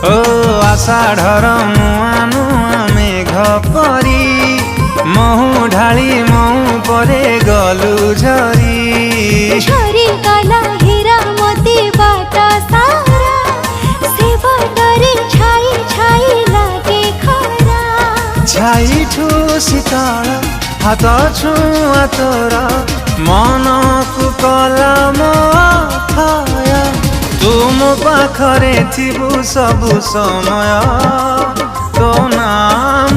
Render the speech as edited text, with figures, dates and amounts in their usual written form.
ओ आषाढ़र नुआ नुआ मेघ परी महु ढाली महु परे गलु झरी झरी गला हीरा मोती बाट सारा से बटरे छाई छाई लागे खरा छाई ठू शीतल हाथ छुआ तोर मन को कला मोथाय तुम पाखरे थिबु सबु समय तो नाम